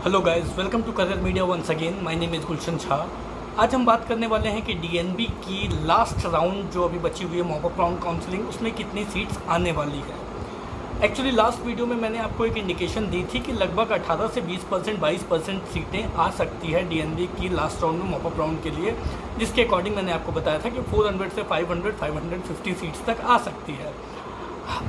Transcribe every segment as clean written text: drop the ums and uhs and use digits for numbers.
Hello guys, welcome to career media once again. My name is Gulshan Shah. आज हम बात करने वाले हैं कि डीएनबी की लास्ट राउंड जो अभी बची हुई है मॉप अप राउंड काउंसलिंग, उसमें कितनी सीट्स आने वाली है। एक्चुअली लास्ट वीडियो में मैंने आपको एक इंडिकेशन दी थी कि लगभग 18 से 20% 22% सीटें आ सकती है डीएनबी की लास्ट राउंड में मॉप अप राउंड के लिए, जिसके अकॉर्डिंग मैंने आपको बताया था कि 400 से 550 सीट्स तक आ सकती है।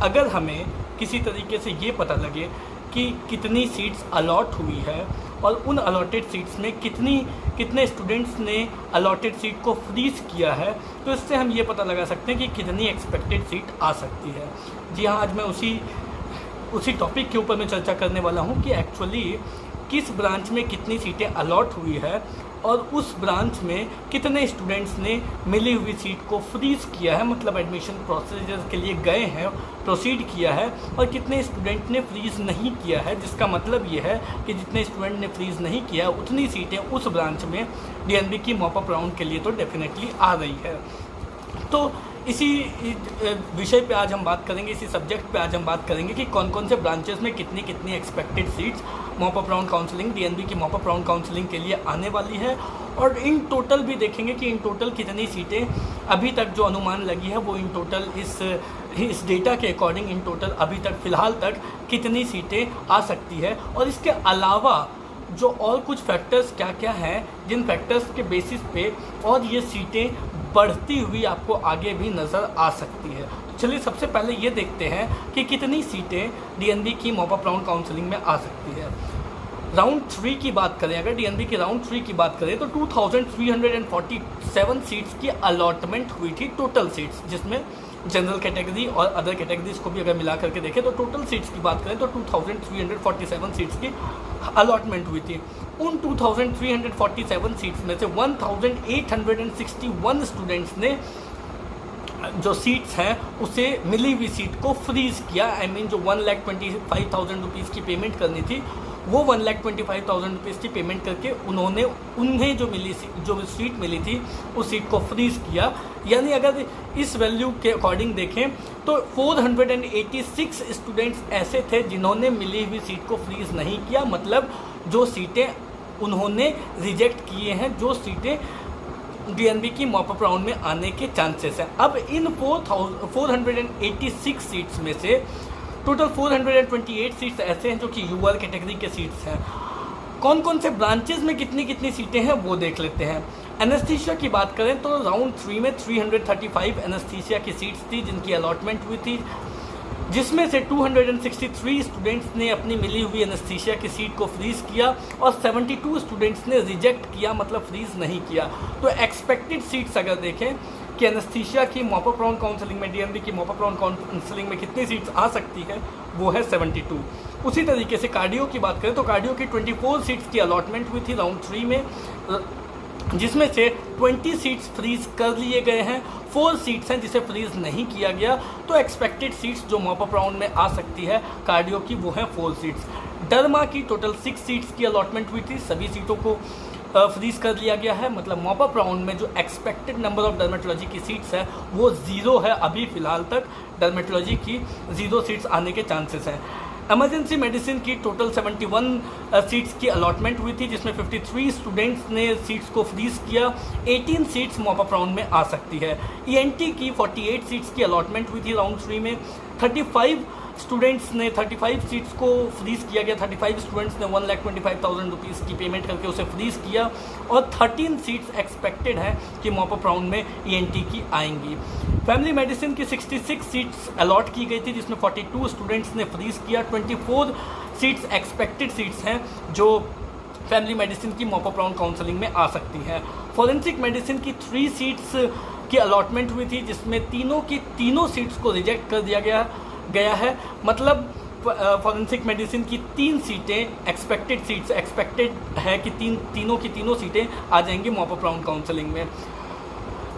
अगर हमें किसी तरीके से ये पता लगे कि कितनी सीट्स अलॉट हुई है और उन अलॉटेड सीट्स में कितने स्टूडेंट्स ने अलॉटेड सीट को फ्रीज किया है, तो इससे हम ये पता लगा सकते हैं कि कितनी एक्सपेक्टेड सीट आ सकती है। जी हाँ, आज मैं उसी टॉपिक के ऊपर मैं चर्चा करने वाला हूँ कि एक्चुअली किस ब्रांच में कितनी सीटें अलॉट हुई है और उस ब्रांच में कितने स्टूडेंट्स ने मिली हुई सीट को फ्रीज किया है, मतलब एडमिशन प्रोसीजर के लिए गए हैं, प्रोसीड किया है, और कितने स्टूडेंट ने फ्रीज नहीं किया है। जिसका मतलब ये है कि जितने स्टूडेंट ने फ्रीज नहीं किया है उतनी सीटें उस ब्रांच में डीएनबी की मॉप अप राउंड के लिए तो डेफिनेटली आ रही है। तो इसी विषय पे आज हम बात करेंगे, इसी सब्जेक्ट पे आज हम बात करेंगे कि कौन कौन से ब्रांचेस में कितनी कितनी expected seats mop up round counselling, DNB की मॉप अप राउंड काउंसलिंग के लिए आने वाली है, और इन टोटल भी देखेंगे कि इन टोटल कितनी सीटें अभी तक जो अनुमान लगी है वो इन टोटल इस डेटा के अकॉर्डिंग इन टोटल अभी तक फ़िलहाल तक कितनी सीटें आ सकती है, और इसके अलावा जो और कुछ फैक्टर्स क्या क्या हैं जिन फैक्टर्स के बेसिस पे और ये सीटें बढ़ती हुई आपको आगे भी नज़र आ सकती है। तो चलिए सबसे पहले ये देखते हैं कि कितनी सीटें डीएनबी की मॉप अप राउंड काउंसलिंग में आ सकती है। राउंड 3 की बात करें, अगर डीएनबी की राउंड 3 की बात करें तो 2347 सीट्स की अलॉटमेंट हुई थी, टोटल सीट्स, जिसमें जनरल कैटेगरी और अदर कैटेगरीज को भी अगर मिला करके देखें तो टोटल सीट्स की बात करें तो 2347 सीट्स की अलॉटमेंट हुई थी। उन 2347 सीट्स में से 1861 स्टूडेंट्स ने जो सीट्स हैं उसे मिली हुई सीट को फ्रीज किया। जो 1,25,000 रुपीज़ की पेमेंट करनी थी वो 1,25,000 रुपीज़ की पेमेंट करके उन्हें जो सीट मिली थी उस सीट को फ्रीज किया। यानी अगर इस वैल्यू के अकॉर्डिंग देखें तो 486 स्टूडेंट्स ऐसे थे जिन्होंने मिली हुई सीट को फ्रीज नहीं किया, मतलब जो सीटें उन्होंने रिजेक्ट किए हैं, जो सीटें डीएनबी की मॉप अप राउंड में आने के चांसेस हैं। अब इन 486 सीट्स में से टोटल 428 सीट्स ऐसे हैं जो कि यूआर कैटेगरी के सीट्स हैं। कौन कौन से ब्रांचेस में कितनी कितनी सीटें हैं वो देख लेते हैं। एनेस्थीसिया की बात करें तो राउंड 3 में 335 एनेस्थीसिया की सीट्स थी जिनकी अलॉटमेंट हुई थी, जिसमें से 263 स्टूडेंट्स ने अपनी मिली हुई एनेस्थीसिया की सीट को फ्रीज किया और 72 स्टूडेंट्स ने रिजेक्ट किया, मतलब फ्रीज नहीं किया। तो एक्सपेक्टेड सीट्स अगर देखें कि एनेस्थीसिया की मॉप अप राउंड काउंसलिंग में, डीएनबी की मॉप अप राउंड काउंसलिंग में कितनी सीट्स आ सकती है वो है 72। उसी तरीके से कार्डियो की बात करें तो कार्डियो की 24 सीट्स की अलॉटमेंट हुई थी राउंड 3 में, जिसमें से 20 सीट्स फ्रीज कर लिए गए हैं, 4 सीट्स हैं जिसे फ्रीज नहीं किया गया। तो एक्सपेक्टेड सीट्स जो मॉप अप राउंड में आ सकती है कार्डियो की वो हैं 4 सीट्स। डर्मा की टोटल 6 सीट्स की अलॉटमेंट हुई थी, सभी सीटों को फ्रीज कर लिया गया है, मतलब मॉप अप राउंड में जो एक्सपेक्टेड नंबर ऑफ डर्मेटोलॉजी की सीट्स है वो 0 है। अभी फ़िलहाल तक डर्मेटोलॉजी की 0 सीट्स आने के चांसेस हैं। इमरजेंसी मेडिसिन की टोटल 71 सीट्स की अलॉटमेंट हुई थी, जिसमें 53 स्टूडेंट्स ने सीट्स को फ्रीज किया। 18 सीट्स मॉप अप राउंड में आ सकती है। ईएनटी की 48 सीट्स की अलॉटमेंट हुई थी राउंड 3 में, 35 सीट्स को फ्रीज किया गया। 35 स्टूडेंट्स ने 1,25,000 रुपीज़ की पेमेंट करके उसे फ्रीज किया, और 13 सीट्स एक्सपेक्टेड हैं कि मॉप अप राउंड में ईएनटी की आएंगी। फैमिली मेडिसिन की 66 सीट्स अलॉट की गई थी, जिसमें 42 स्टूडेंट्स ने फ्रीज किया। 24 सीट्स एक्सपेक्टेड सीट्स हैं जो फैमिली मेडिसिन की मॉप अप राउंड काउंसलिंग में आ सकती हैं। फॉरेंसिक मेडिसिन की 3 सीट्स की अलॉटमेंट हुई थी, जिसमें तीनों सीट्स को रिजेक्ट कर दिया गया है, मतलब फॉरेंसिक मेडिसिन की 3 सीटें एक्सपेक्टेड है कि तीनों सीटें आ जाएंगी मॉप अप राउंड काउंसलिंग में।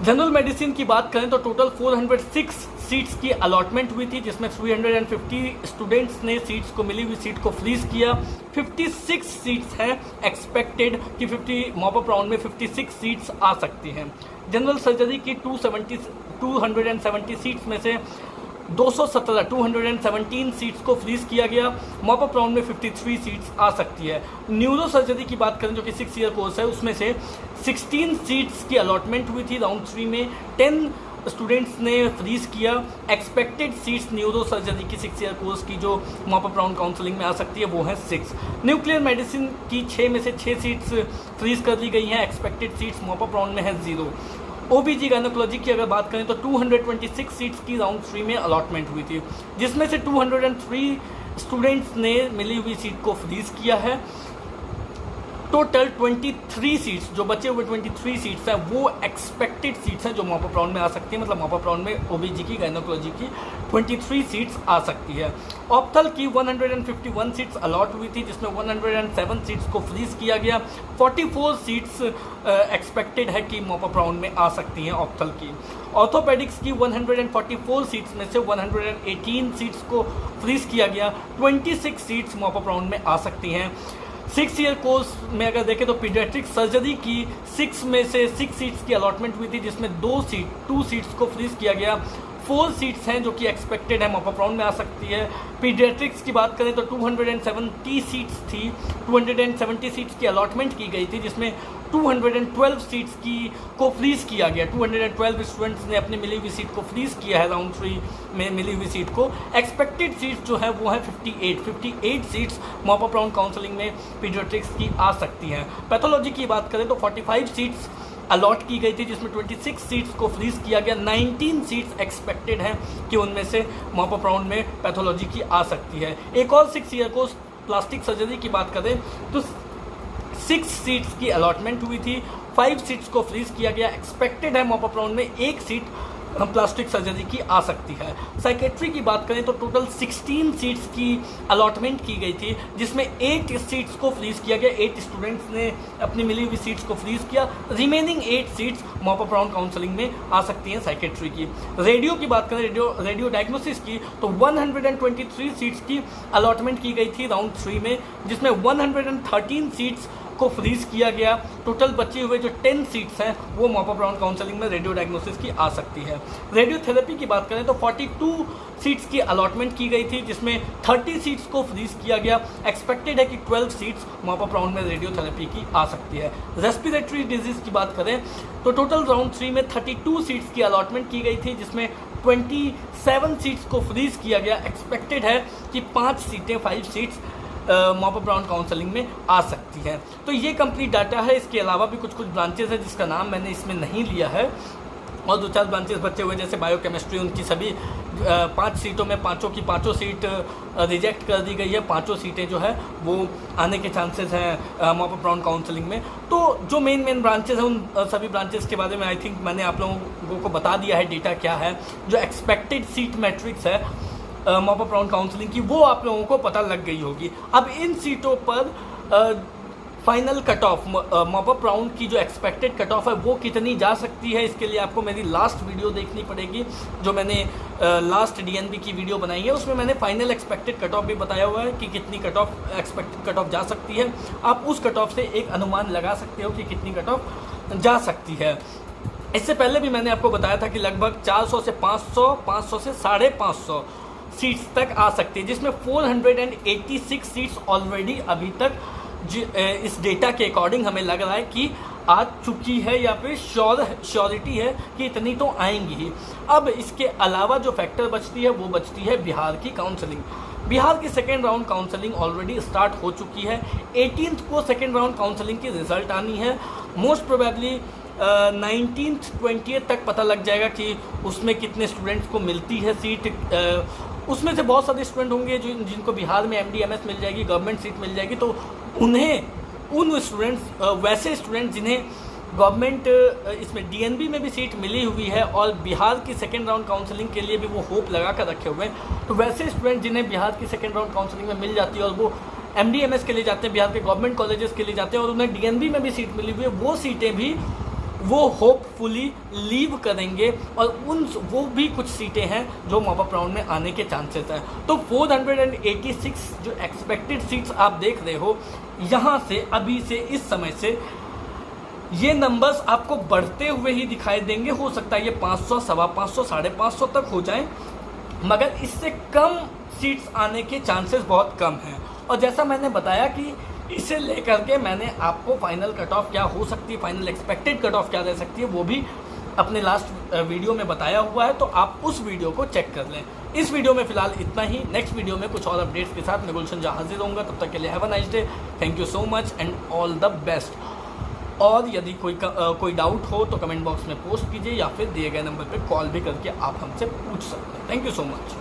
जनरल मेडिसिन की बात करें तो टोटल 406 सीट्स की अलॉटमेंट हुई थी, जिसमें 350 स्टूडेंट्स ने सीट्स को मिली हुई सीट को फ्रीज किया। 56 सीट्स हैं एक्सपेक्टेड कि 50 मॉप अप राउंड में 56 सीट्स आ सकती हैं। जनरल सर्जरी की 270 सीट्स में से 217 सीट्स को फ्रीज किया गया। मॉप अप राउंड में 53 सीट्स आ सकती है। न्यूरो सर्जरी की बात करें जो कि 6 ईयर कोर्स है, उसमें से 16 सीट्स की अलॉटमेंट हुई थी राउंड 3 में, 10 स्टूडेंट्स ने फ्रीज किया। एक्सपेक्टेड सीट्स न्यूरो सर्जरी की 6 ईयर कोर्स की जो मॉप अप राउंड काउंसलिंग में आ सकती है वो है 6। न्यूक्लियर मेडिसिन की 6 में से 6 सीट्स फ्रीज कर दी गई हैं। Expected seats mop up round में है 0। ओबीजी गायनोकोलॉजी की अगर बात करें तो 226 सीट्स की राउंड 3 में अलॉटमेंट हुई थी, जिसमें से 203 स्टूडेंट्स ने मिली हुई सीट को फ्रीज किया है। टोटल 23 सीट्स, जो बचे हुए 23 सीट्स हैं वो एक्सपेक्टेड सीट्स हैं जो मॉप अप राउंड में आ सकती है। मतलब मॉप अप राउंड में ओबीजी की गायनोकोलॉजी की 23 सीट्स आ सकती है। ऑप्थल की 151 सीट्स अलॉट हुई थी, जिसमें 107 सीट्स को फ्रीज किया गया। 44 सीट्स एक्सपेक्टेड है कि मॉप अप राउंड में आ सकती हैं ऑप्थल की। ऑर्थोपेडिक्स की 144 सीट्स में से 118 सीट्स को फ्रीज किया गया। 26 सीट्स मॉप अप राउंड में आ सकती हैं। 6 ईयर कोर्स में अगर देखें तो पीडियाट्रिक सर्जरी की 6 में से 6 सीट्स की अलॉटमेंट हुई थी, जिसमें 2 सीट्स को फ्रीज किया गया। 4 सीट्स हैं जो कि एक्सपेक्टेड है मॉप अप राउंड में आ सकती है। पीडियाट्रिक्स की बात करें तो 270 सीट्स थी, 270 सीट्स की अलॉटमेंट की गई थी, जिसमें 212 सीट्स को फ्रीज किया गया। 212 स्टूडेंट्स ने अपनी मिली हुई सीट को फ्रीज किया है राउंड 3 में मिली हुई सीट को। एक्सपेक्टेड सीट्स जो है वो है 58 seats mop up round counselling में पीडियाट्रिक्स की आ सकती हैं। पैथोलॉजी की बात करें तो 45 सीट्स अलॉट की गई थी, जिसमें 26 सीट्स को फ्रीज किया गया। 19 सीट्स एक्सपेक्टेड हैं कि उनमें से मॉप अप राउंड में पैथोलॉजी की आ सकती है। एक और 6 ईयर कोर्स प्लास्टिक सर्जरी की बात करें तो 6 सीट्स की अलॉटमेंट हुई थी, 5 सीट्स को फ्रीज किया गया। एक्सपेक्टेड है मॉप अप राउंड में 1 सीट प्लास्टिक सर्जरी की आ सकती है। साइकेट्री की बात करें तो टोटल 16 सीट्स की अलॉटमेंट की गई थी, जिसमें 8 सीट्स को फ्रीज किया गया। 8 स्टूडेंट्स ने अपनी मिली हुई सीट्स को फ्रीज किया। Remaining 8 seats mop up round counselling में आ सकती हैं साइकेट्री की। रेडियो की बात करें, रेडियो डायग्नोसिस की, तो 123 सीट्स की अलॉटमेंट की गई थी राउंड 3 में, जिसमें 113 सीट्स को फ्रीज किया गया। टोटल बचे हुए जो 10 सीट्स हैं वो मॉप अप राउंड काउंसलिंग में रेडियो डायग्नोसिस की आ सकती है। रेडियोथेरेपी की बात करें तो 42 सीट्स की अलॉटमेंट की गई थी, जिसमें 30 सीट्स को फ्रीज किया गया। एक्सपेक्टेड है कि 12 सीट्स मॉप अप राउंड में रेडियोथेरेपी की आ सकती है। रेस्पिरेटरी डिजीज की बात करें तो टोटल राउंड 3 में 32 सीट्स की अलॉटमेंट की गई थी, जिसमें 27 सीट्स को फ्रीज किया गया। एक्सपेक्टेड है कि 5 seats mop up round counselling में आ सकती है। तो ये कंप्लीट डाटा है। इसके अलावा भी कुछ ब्रांचेस है जिसका नाम मैंने इसमें नहीं लिया है, और 2-4 ब्रांचेस बचे हुए जैसे बायोकेमिस्ट्री, उनकी सभी 5 सीटों में 5 सीट रिजेक्ट कर दी गई है। 5 सीटें जो है वो आने के चांसेस हैं मॉप अप राउंड काउंसलिंग में। तो जो मेन ब्रांचेस हैं उन सभी ब्रांचेस के बारे में आई थिंक मैंने आप लोगों को बता दिया है डेटा क्या है। जो एक्सपेक्टेड सीट मैट्रिक्स है मॉप अप राउंड काउंसलिंग की वो आप लोगों को पता लग गई होगी। अब इन सीटों पर final cut off mop up round की जो एक्सपेक्टेड कट ऑफ है वो कितनी जा सकती है, इसके लिए आपको मेरी लास्ट वीडियो देखनी पड़ेगी जो मैंने लास्ट डीएनबी की वीडियो बनाई है। उसमें मैंने फाइनल एक्सपेक्टेड कट ऑफ भी बताया हुआ है कि कितनी cut off expected cut off जा सकती है। आप उस कट ऑफ से एक अनुमान लगा सकते हो कि कितनी कट ऑफ जा सकती है। इससे पहले भी मैंने आपको बताया था कि लगभग 400 से 500, 500 से 550 सीट्स तक आ सकती है, जिसमें 486 सीट्स ऑलरेडी अभी तक इस डेटा के अकॉर्डिंग हमें लग रहा है कि आ चुकी है या फिर श्योरिटी है कि इतनी तो आएंगी ही। अब इसके अलावा जो फैक्टर बचती है वो बचती है बिहार की काउंसलिंग। बिहार की second round counselling already start हो चुकी है। 18th को सेकेंड राउंड काउंसलिंग की रिजल्ट आनी है। मोस्ट प्रोबेबली 19th 20th तक पता लग जाएगा कि उसमें कितने स्टूडेंट्स को मिलती है सीट। उसमें से बहुत सारे स्टूडेंट होंगे जिनको बिहार में MD-MS मिल जाएगी, गवर्नमेंट सीट मिल जाएगी, तो उन स्टूडेंट्स वैसे स्टूडेंट जिन्हें गवर्नमेंट इसमें DNB में भी सीट मिली हुई है और बिहार की सेकेंड राउंड काउंसलिंग के लिए भी वो होप लगा कर रखे हुए हैं, तो वैसे स्टूडेंट जिन्हें बिहार की सेकेंड राउंड काउंसलिंग में मिल जाती है और वो MD-MS के लिए जाते हैं, बिहार के गवर्नमेंट कॉलेजेस के लिए जाते हैं और उन्हें DNB में भी सीट मिली हुई है, वो सीटें भी वो होपफुली लीव करेंगे और वो भी कुछ सीटें हैं जो मॉप अप राउंड में आने के चांसेस हैं। तो 486 जो एक्सपेक्टेड सीट्स आप देख रहे हो, यहाँ से अभी से इस समय से ये नंबर्स आपको बढ़ते हुए ही दिखाई देंगे। हो सकता है ये 500, 550, 550 तक हो जाएं, मगर इससे कम सीट्स आने के चांसेस बहुत कम हैं। और जैसा मैंने बताया कि इसे लेकर के मैंने आपको फाइनल कट ऑफ क्या हो सकती है, फाइनल एक्सपेक्टेड कट ऑफ क्या रह सकती है, वो भी अपने लास्ट वीडियो में बताया हुआ है, तो आप उस वीडियो को चेक कर लें। इस वीडियो में फिलहाल इतना ही। नेक्स्ट वीडियो में कुछ और अपडेट्स के साथ मैं गुलशन जहाँ हाजिर रहूँगा। तब तक के लिए have a nice day, thank you so much and all the best. और यदि कोई डाउट हो तो कमेंट बॉक्स में पोस्ट कीजिए या फिर दिए गए नंबर पर कॉल भी करके आप हमसे पूछ सकते हैं। Thank you so much.